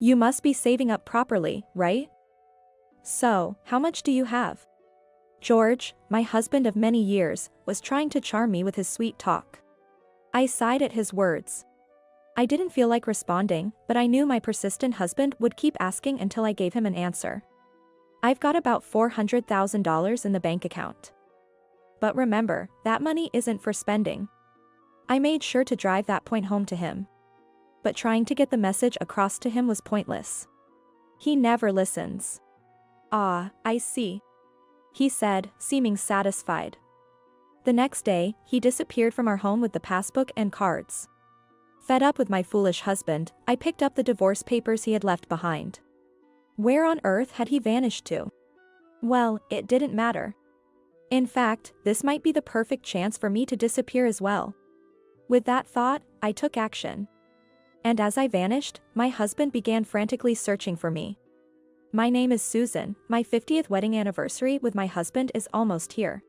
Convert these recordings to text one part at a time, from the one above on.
You must be saving up properly, right? So, how much do you have? George, my husband of many years, was trying to charm me with his sweet talk. I sighed at his words. I didn't feel like responding, but I knew my persistent husband would keep asking until I gave him an answer. I've got about $400,000 in the bank account. But remember, that money isn't for spending. I made sure to drive that point home to him. But trying to get the message across to him was pointless. He never listens. Ah, I see, he said, seeming satisfied. The next day, he disappeared from our home with the passbook and cards. Fed up with my foolish husband, I picked up the divorce papers he had left behind. Where on earth had he vanished to? Well, it didn't matter. In fact, this might be the perfect chance for me to disappear as well. With that thought, I took action. And as I vanished, my husband began frantically searching for me. My name is Susan, my 50th wedding anniversary with my husband is almost here.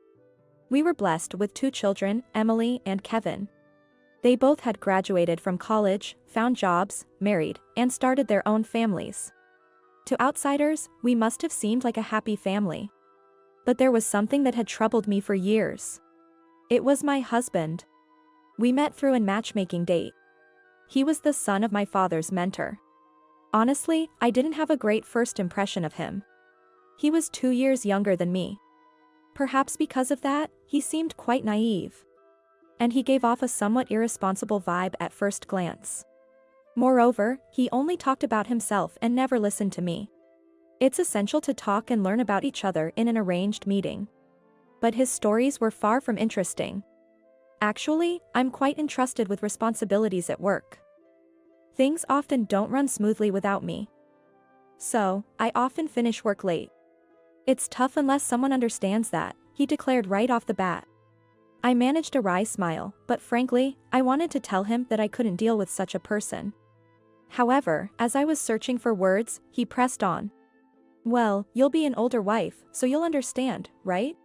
We were blessed with 2 children, Emily and Kevin. They both had graduated from college, found jobs, married, and started their own families. To outsiders, we must have seemed like a happy family. But there was something that had troubled me for years. It was my husband. We met through a matchmaking date. He was the son of my father's mentor. Honestly, I didn't have a great first impression of him. He was 2 years younger than me. Perhaps because of that, he seemed quite naive. And he gave off a somewhat irresponsible vibe at first glance. Moreover, he only talked about himself and never listened to me. It's essential to talk and learn about each other in an arranged meeting. But his stories were far from interesting. Actually, I'm quite entrusted with responsibilities at work. Things often don't run smoothly without me. So, I often finish work late. It's tough unless someone understands that, he declared right off the bat. I managed a wry smile, but frankly, I wanted to tell him that I couldn't deal with such a person. However, as I was searching for words, he pressed on. Well, you'll be an older wife, so you'll understand, right?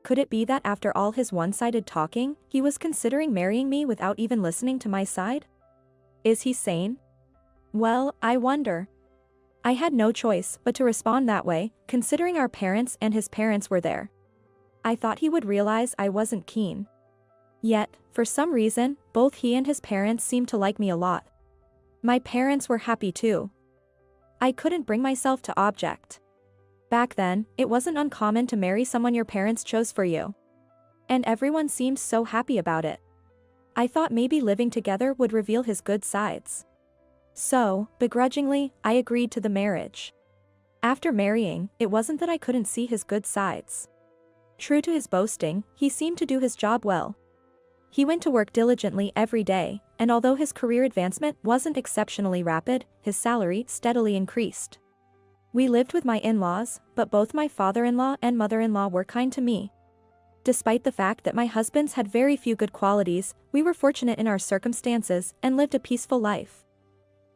Could it be that after all his one-sided talking, he was considering marrying me without even listening to my side? Is he sane? Well, I wonder. I had no choice but to respond that way, considering our parents and his parents were there. I thought he would realize I wasn't keen. Yet, for some reason, both he and his parents seemed to like me a lot. My parents were happy too. I couldn't bring myself to object. Back then, it wasn't uncommon to marry someone your parents chose for you. And everyone seemed so happy about it. I thought maybe living together would reveal his good sides. So, begrudgingly, I agreed to the marriage. After marrying, it wasn't that I couldn't see his good sides. True to his boasting, he seemed to do his job well. He went to work diligently every day, and although his career advancement wasn't exceptionally rapid, his salary steadily increased. We lived with my in-laws, but both my father-in-law and mother-in-law were kind to me. Despite the fact that my husband's had very few good qualities, we were fortunate in our circumstances and lived a peaceful life.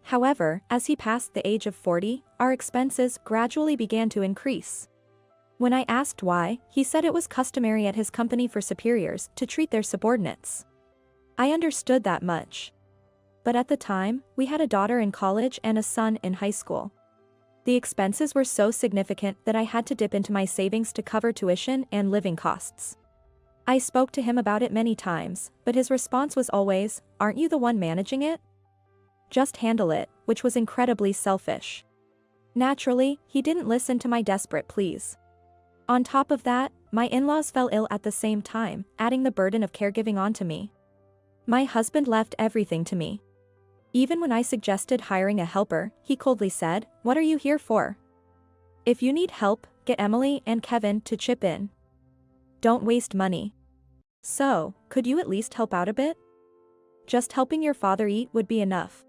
However, as he passed the age of 40, our expenses gradually began to increase. When I asked why, he said it was customary at his company for superiors to treat their subordinates. I understood that much. But at the time, we had a daughter in college and a son in high school. The expenses were so significant that I had to dip into my savings to cover tuition and living costs. I spoke to him about it many times, but his response was always, "Aren't you the one managing it? Just handle it," which was incredibly selfish. Naturally, he didn't listen to my desperate pleas. On top of that, my in-laws fell ill at the same time, adding the burden of caregiving onto me. My husband left everything to me. Even when I suggested hiring a helper, he coldly said, "What are you here for? If you need help, get Emily and Kevin to chip in. Don't waste money. So, could you at least help out a bit? Just helping your father eat would be enough."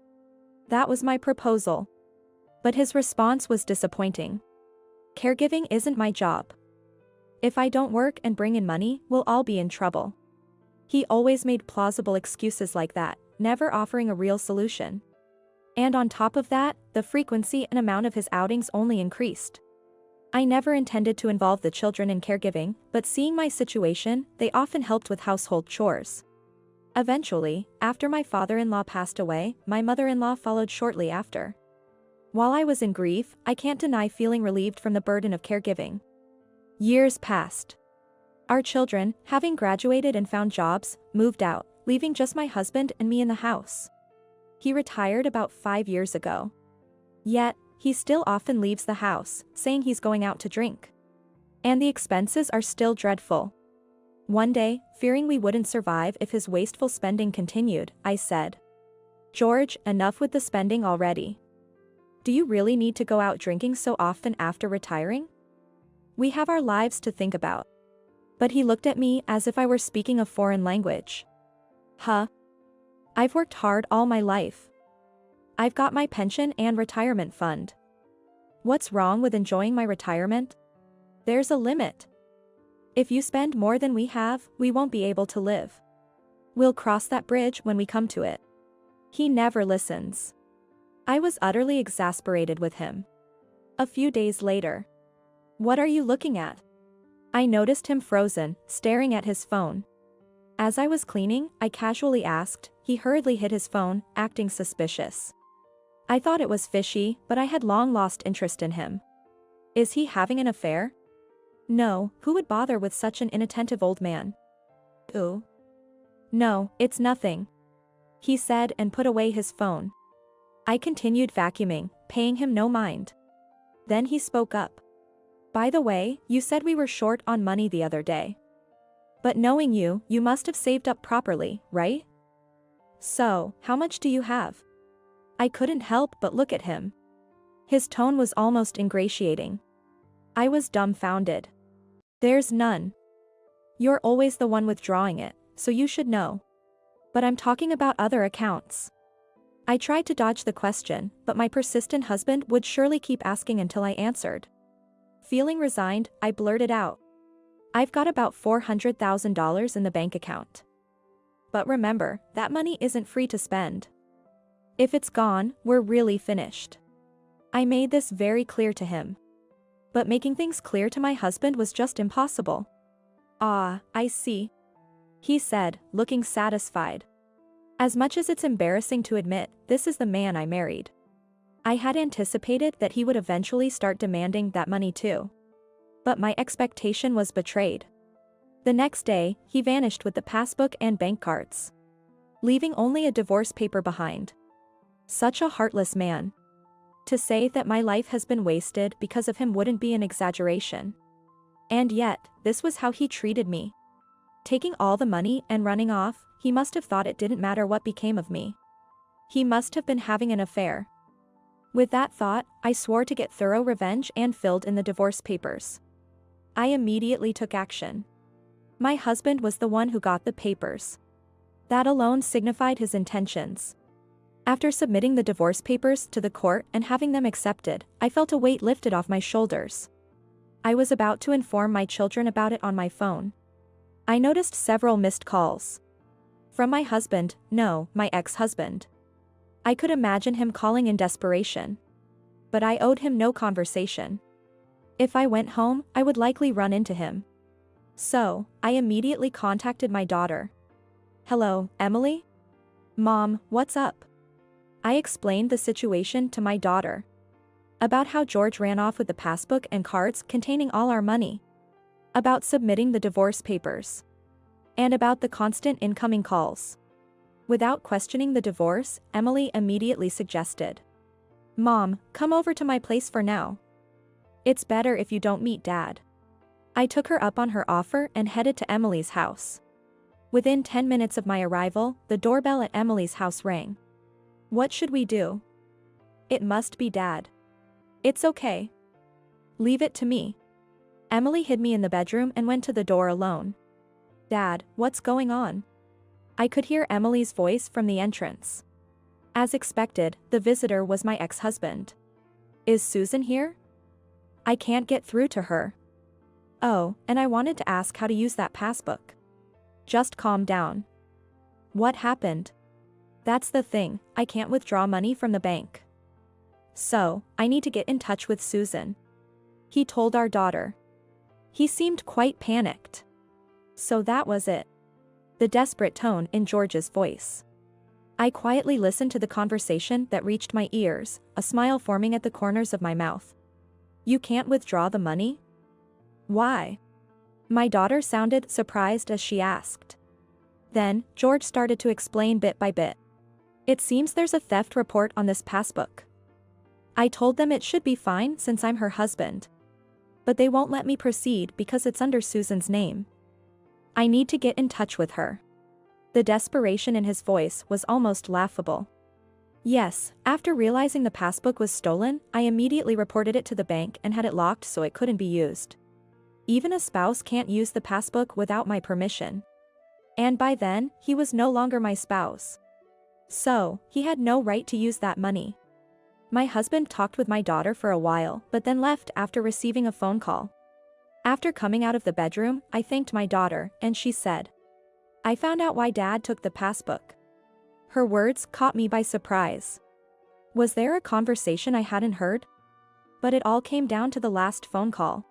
That was my proposal. But his response was disappointing. "Caregiving isn't my job. If I don't work and bring in money, we'll all be in trouble." He always made plausible excuses like that, never offering a real solution. And on top of that, the frequency and amount of his outings only increased. I never intended to involve the children in caregiving, but seeing my situation, they often helped with household chores. Eventually, after my father-in-law passed away, my mother-in-law followed shortly after. While I was in grief, I can't deny feeling relieved from the burden of caregiving. Years passed. Our children, having graduated and found jobs, moved out, leaving just my husband and me in the house. He retired about 5 years ago. Yet, he still often leaves the house, saying he's going out to drink. And the expenses are still dreadful. One day, fearing we wouldn't survive if his wasteful spending continued, I said, "George, enough with the spending already. Do you really need to go out drinking so often after retiring? We have our lives to think about." But he looked at me as if I were speaking a foreign language. Huh? I've worked hard all my life. I've got my pension and retirement fund. What's wrong with enjoying my retirement? There's a limit. If you spend more than we have, we won't be able to live. We'll cross that bridge when we come to it. He never listens. I was utterly exasperated with him. A few days later. "What are you looking at?" I noticed him frozen, staring at his phone. As I was cleaning, I casually asked. He hurriedly hid his phone, acting suspicious. I thought it was fishy, but I had long lost interest in him. Is he having an affair? No, who would bother with such an inattentive old man? Ooh. No, it's nothing, he said and put away his phone. I continued vacuuming, paying him no mind. Then he spoke up. "By the way, you said we were short on money the other day. But knowing you, you must have saved up properly, right? So, how much do you have?" I couldn't help but look at him. His tone was almost ingratiating. I was dumbfounded. "There's none. You're always the one withdrawing it, so you should know. But I'm talking about other accounts." I tried to dodge the question, but my persistent husband would surely keep asking until I answered. Feeling resigned, I blurted out, "I've got about $400,000 in the bank account. But remember, that money isn't free to spend. If it's gone, we're really finished." I made this very clear to him. But making things clear to my husband was just impossible. "Ah, I see," he said, looking satisfied. As much as it's embarrassing to admit, this is the man I married. I had anticipated that he would eventually start demanding that money too. But my expectation was betrayed. The next day, he vanished with the passbook and bank cards, leaving only a divorce paper behind. Such a heartless man. To say that my life has been wasted because of him wouldn't be an exaggeration. And yet, this was how he treated me. Taking all the money and running off, he must have thought it didn't matter what became of me. He must have been having an affair. With that thought, I swore to get thorough revenge and filled in the divorce papers. I immediately took action. My husband was the one who got the papers. That alone signified his intentions. After submitting the divorce papers to the court and having them accepted, I felt a weight lifted off my shoulders. I was about to inform my children about it on my phone. I noticed several missed calls. From my husband, no, my ex-husband. I could imagine him calling in desperation. But I owed him no conversation. If I went home, I would likely run into him. So, I immediately contacted my daughter. "Hello, Emily? Mom, what's up?" I explained the situation to my daughter. About how George ran off with the passbook and cards containing all our money. About submitting the divorce papers. And about the constant incoming calls. Without questioning the divorce, Emily immediately suggested, "Mom, come over to my place for now. It's better if you don't meet Dad." I took her up on her offer and headed to Emily's house. Within 10 minutes of my arrival, the doorbell at Emily's house rang. What should we do? It must be Dad. It's okay. Leave it to me. Emily hid me in the bedroom and went to the door alone. Dad, what's going on? I could hear Emily's voice from the entrance. As expected, the visitor was my ex-husband. Is Susan here? I can't get through to her. Oh, and I wanted to ask how to use that passbook. Just calm down. What happened? That's the thing, I can't withdraw money from the bank. So, I need to get in touch with Susan. He told our daughter. He seemed quite panicked. So that was it. The desperate tone in George's voice. I quietly listened to the conversation that reached my ears, a smile forming at the corners of my mouth. You can't withdraw the money? Why? My daughter sounded surprised as she asked. Then, George started to explain bit by bit. It seems there's a theft report on this passbook. I told them it should be fine since I'm her husband. But they won't let me proceed because it's under Susan's name. I need to get in touch with her. The desperation in his voice was almost laughable. Yes, after realizing the passbook was stolen, I immediately reported it to the bank and had it locked so it couldn't be used. Even a spouse can't use the passbook without my permission. And by then, he was no longer my spouse. So, he had no right to use that money. My husband talked with my daughter for a while, but then left after receiving a phone call. After coming out of the bedroom, I thanked my daughter, and she said, I found out why Dad took the passbook. Her words caught me by surprise. Was there a conversation I hadn't heard? But it all came down to the last phone call.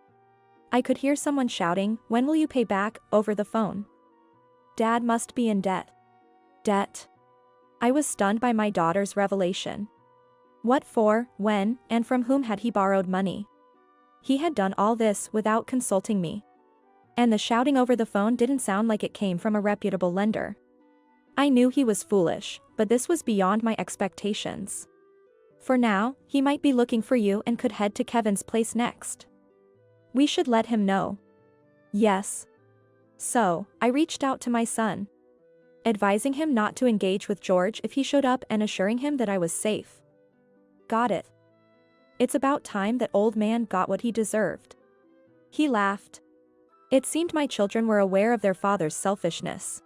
I could hear someone shouting, "When will you pay back?" over the phone. Dad must be in debt. Debt? I was stunned by my daughter's revelation. What for, when, and from whom had he borrowed money? He had done all this without consulting me. And the shouting over the phone didn't sound like it came from a reputable lender. I knew he was foolish, but this was beyond my expectations. For now, he might be looking for you and could head to Kevin's place next. We should let him know. Yes. So, I reached out to my son, advising him not to engage with George if he showed up and assuring him that I was safe. Got it. It's about time that old man got what he deserved. He laughed. It seemed my children were aware of their father's selfishness.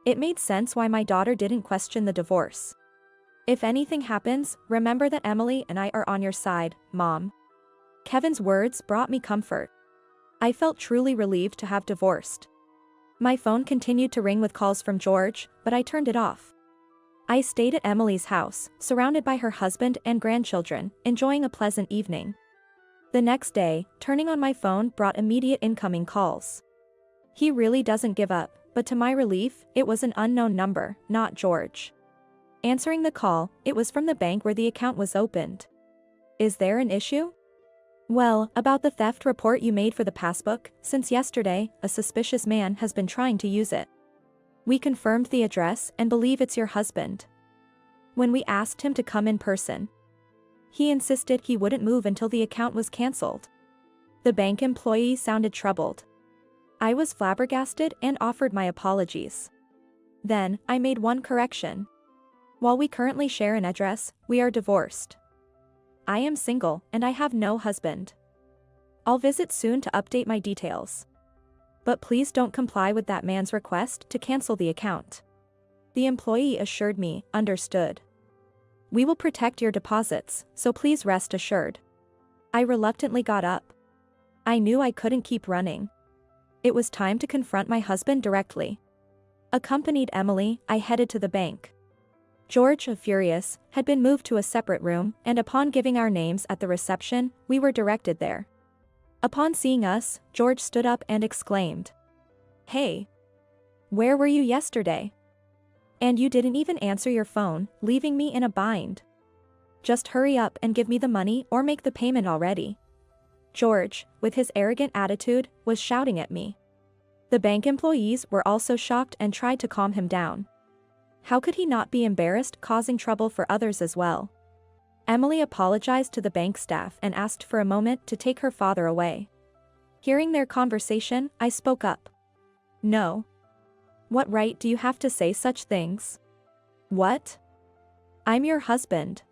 It made sense why my daughter didn't question the divorce. If anything happens, remember that Emily and I are on your side, Mom. Kevin's words brought me comfort. I felt truly relieved to have divorced. My phone continued to ring with calls from George, but I turned it off. I stayed at Emily's house, surrounded by her husband and grandchildren, enjoying a pleasant evening. The next day, turning on my phone brought immediate incoming calls. He really doesn't give up, but to my relief, it was an unknown number, not George. Answering the call, it was from the bank where the account was opened. Is there an issue? Well, about the theft report you made for the passbook, since yesterday, a suspicious man has been trying to use it. We confirmed the address and believe it's your husband. When we asked him to come in person, he insisted he wouldn't move until the account was cancelled. The bank employee sounded troubled. I was flabbergasted and offered my apologies. Then, I made one correction. While we currently share an address, we are divorced. I am single, and I have no husband. I'll visit soon to update my details. But please don't comply with that man's request to cancel the account. The employee assured me, understood. We will protect your deposits, so please rest assured. I reluctantly got up. I knew I couldn't keep running. It was time to confront my husband directly. Accompanied Emily, I headed to the bank. George, furious, had been moved to a separate room, and upon giving our names at the reception, we were directed there. Upon seeing us, George stood up and exclaimed, "Hey! Where were you yesterday? And you didn't even answer your phone, leaving me in a bind. Just hurry up and give me the money or make the payment already." George, with his arrogant attitude, was shouting at me. The bank employees were also shocked and tried to calm him down. How could he not be embarrassed causing trouble for others as well? Emily apologized to the bank staff and asked for a moment to take her father away. Hearing their conversation, I spoke up. No. What right do you have to say such things? What? I'm your husband.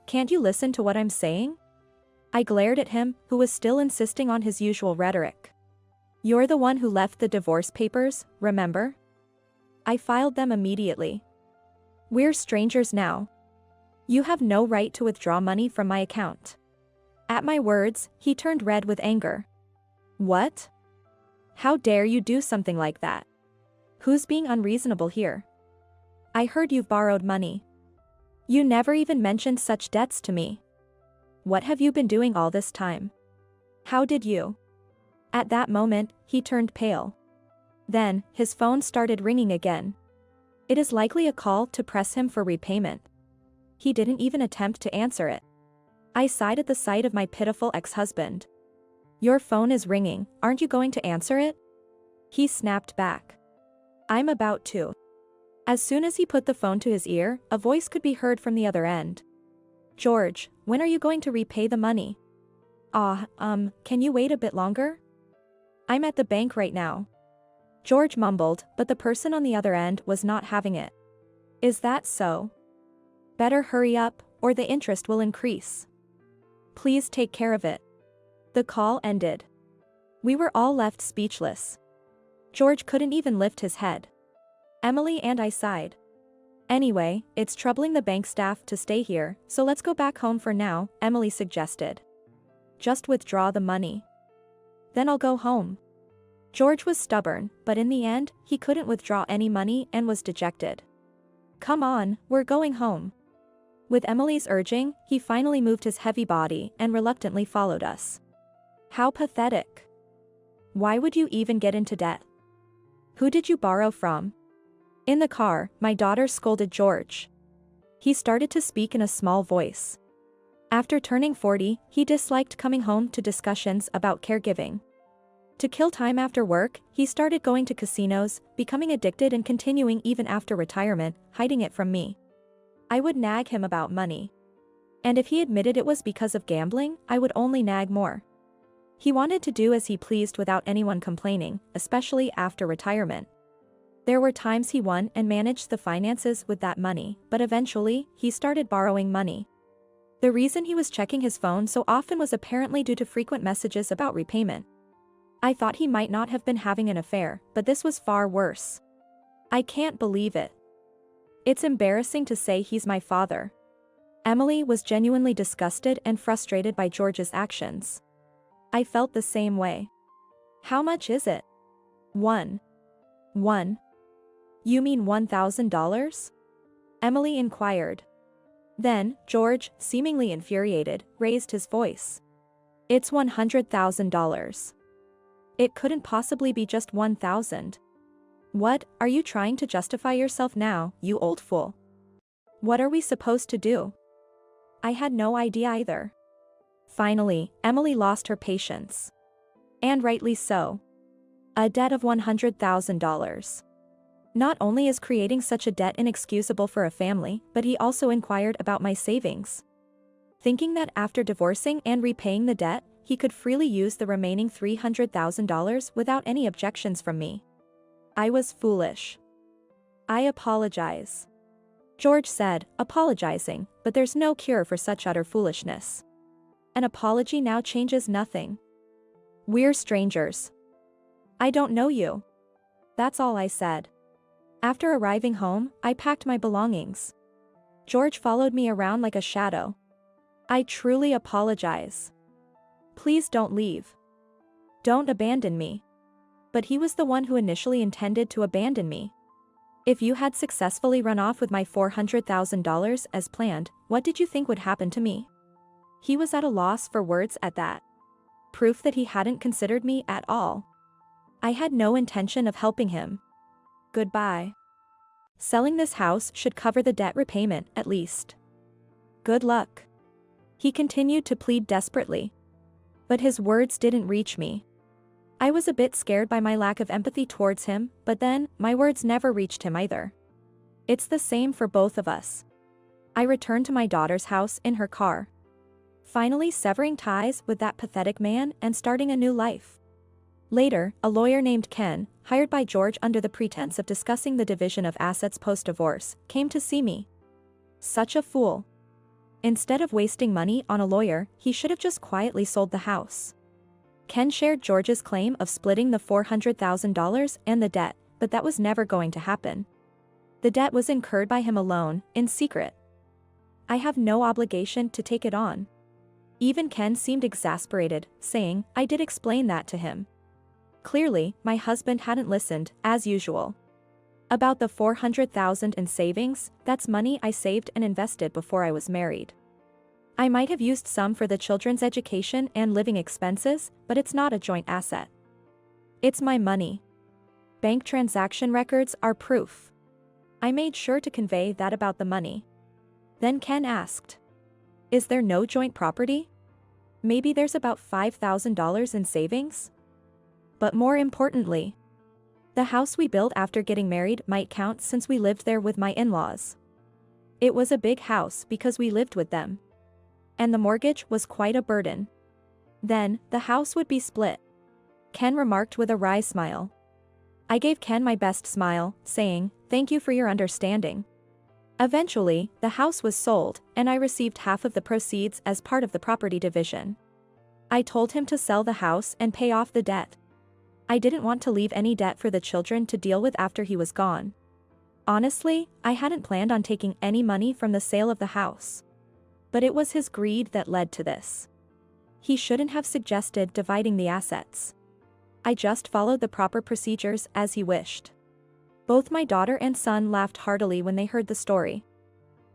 Can't you listen to what I'm saying? I glared at him, who was still insisting on his usual rhetoric. You're the one who left the divorce papers, remember? I filed them immediately. We're strangers now. You have no right to withdraw money from my account. At my words, he turned red with anger. What? How dare you do something like that? Who's being unreasonable here? I heard you've borrowed money. You never even mentioned such debts to me. What have you been doing all this time? How did you? At that moment, he turned pale. Then, his phone started ringing again. It is likely a call to press him for repayment. He didn't even attempt to answer it. I sighed at the sight of my pitiful ex-husband. Your phone is ringing, aren't you going to answer it? He snapped back. I'm about to. As soon as he put the phone to his ear, a voice could be heard from the other end. George, when are you going to repay the money? Can you wait a bit longer? I'm at the bank right now. George mumbled, but the person on the other end was not having it. Is that so? Better hurry up, or the interest will increase. Please take care of it. The call ended. We were all left speechless. George couldn't even lift his head. Emily and I sighed. Anyway, it's troubling the bank staff to stay here, so let's go back home for now, Emily suggested. Just withdraw the money. Then I'll go home. George was stubborn, but in the end, he couldn't withdraw any money and was dejected. Come on, we're going home. With Emily's urging, he finally moved his heavy body and reluctantly followed us. How pathetic. Why would you even get into debt? Who did you borrow from? In the car, my daughter scolded George. He started to speak in a small voice. After turning 40, he disliked coming home to discussions about caregiving. To kill time after work, he started going to casinos, becoming addicted and continuing even after retirement, hiding it from me. I would nag him about money. And if he admitted it was because of gambling, I would only nag more. He wanted to do as he pleased without anyone complaining, especially after retirement. There were times he won and managed the finances with that money, but eventually, he started borrowing money. The reason he was checking his phone so often was apparently due to frequent messages about repayment. I thought he might not have been having an affair, but this was far worse. I can't believe it. It's embarrassing to say he's my father. Emily was genuinely disgusted and frustrated by George's actions. I felt the same way. How much is it? One. You mean $1,000? Emily inquired. Then, George, seemingly infuriated, raised his voice. It's $100,000. It couldn't possibly be just 1,000. What, are you trying to justify yourself now, you old fool? What are we supposed to do? I had no idea either. Finally, Emily lost her patience. And rightly so. A debt of $100,000. Not only is creating such a debt inexcusable for a family, but he also inquired about my savings. Thinking that after divorcing and repaying the debt, he could freely use the remaining $300,000 without any objections from me. I was foolish. I apologize. George said, apologizing, but there's no cure for such utter foolishness. An apology now changes nothing. We're strangers. I don't know you. That's all I said. After arriving home, I packed my belongings. George followed me around like a shadow. I truly apologize. Please don't leave. Don't abandon me. But he was the one who initially intended to abandon me. If you had successfully run off with my $400,000 as planned, what did you think would happen to me? He was at a loss for words at that. Proof that he hadn't considered me at all. I had no intention of helping him. Goodbye. Selling this house should cover the debt repayment, at least. Good luck. He continued to plead desperately. But his words didn't reach me. I was a bit scared by my lack of empathy towards him, but then, my words never reached him either. It's the same for both of us. I returned to my daughter's house in her car. Finally severing ties with that pathetic man and starting a new life. Later, a lawyer named Ken, hired by George under the pretense of discussing the division of assets post-divorce, came to see me. Such a fool. Instead of wasting money on a lawyer, he should have just quietly sold the house. Ken shared George's claim of splitting the $400,000 and the debt, but that was never going to happen. The debt was incurred by him alone, in secret. I have no obligation to take it on. Even Ken seemed exasperated, saying, I did explain that to him. Clearly, my husband hadn't listened, as usual. About the $400,000 in savings, that's money I saved and invested before I was married. I might have used some for the children's education and living expenses, but it's not a joint asset. It's my money. Bank transaction records are proof. I made sure to convey that about the money. Then Ken asked, "Is there no joint property? Maybe there's about $5,000 in savings?" But more importantly, the house we built after getting married might count since we lived there with my in-laws. It was a big house because we lived with them. And the mortgage was quite a burden. Then, the house would be split. Ken remarked with a wry smile. I gave Ken my best smile, saying, "Thank you for your understanding." Eventually, the house was sold, and I received half of the proceeds as part of the property division. I told him to sell the house and pay off the debt. I didn't want to leave any debt for the children to deal with after he was gone. Honestly, I hadn't planned on taking any money from the sale of the house. But it was his greed that led to this. He shouldn't have suggested dividing the assets. I just followed the proper procedures as he wished. Both my daughter and son laughed heartily when they heard the story.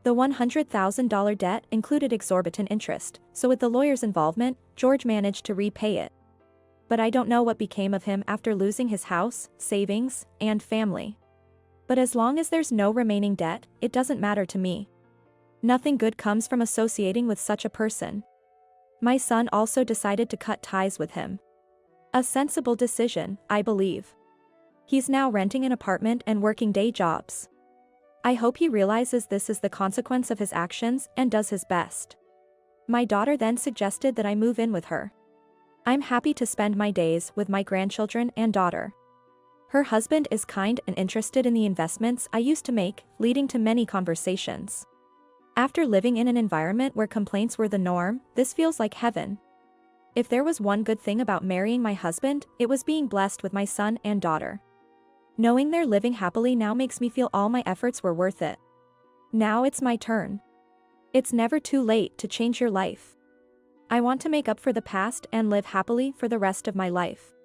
The $100,000 debt included exorbitant interest, so with the lawyer's involvement, George managed to repay it. But I don't know what became of him after losing his house, savings, and family. But as long as there's no remaining debt, it doesn't matter to me. Nothing good comes from associating with such a person. My son also decided to cut ties with him. A sensible decision, I believe. He's now renting an apartment and working day jobs. I hope he realizes this is the consequence of his actions and does his best. My daughter then suggested that I move in with her. I'm happy to spend my days with my grandchildren and daughter. Her husband is kind and interested in the investments I used to make, leading to many conversations. After living in an environment where complaints were the norm, this feels like heaven. If there was one good thing about marrying my husband, it was being blessed with my son and daughter. Knowing they're living happily now makes me feel all my efforts were worth it. Now it's my turn. It's never too late to change your life. I want to make up for the past and live happily for the rest of my life.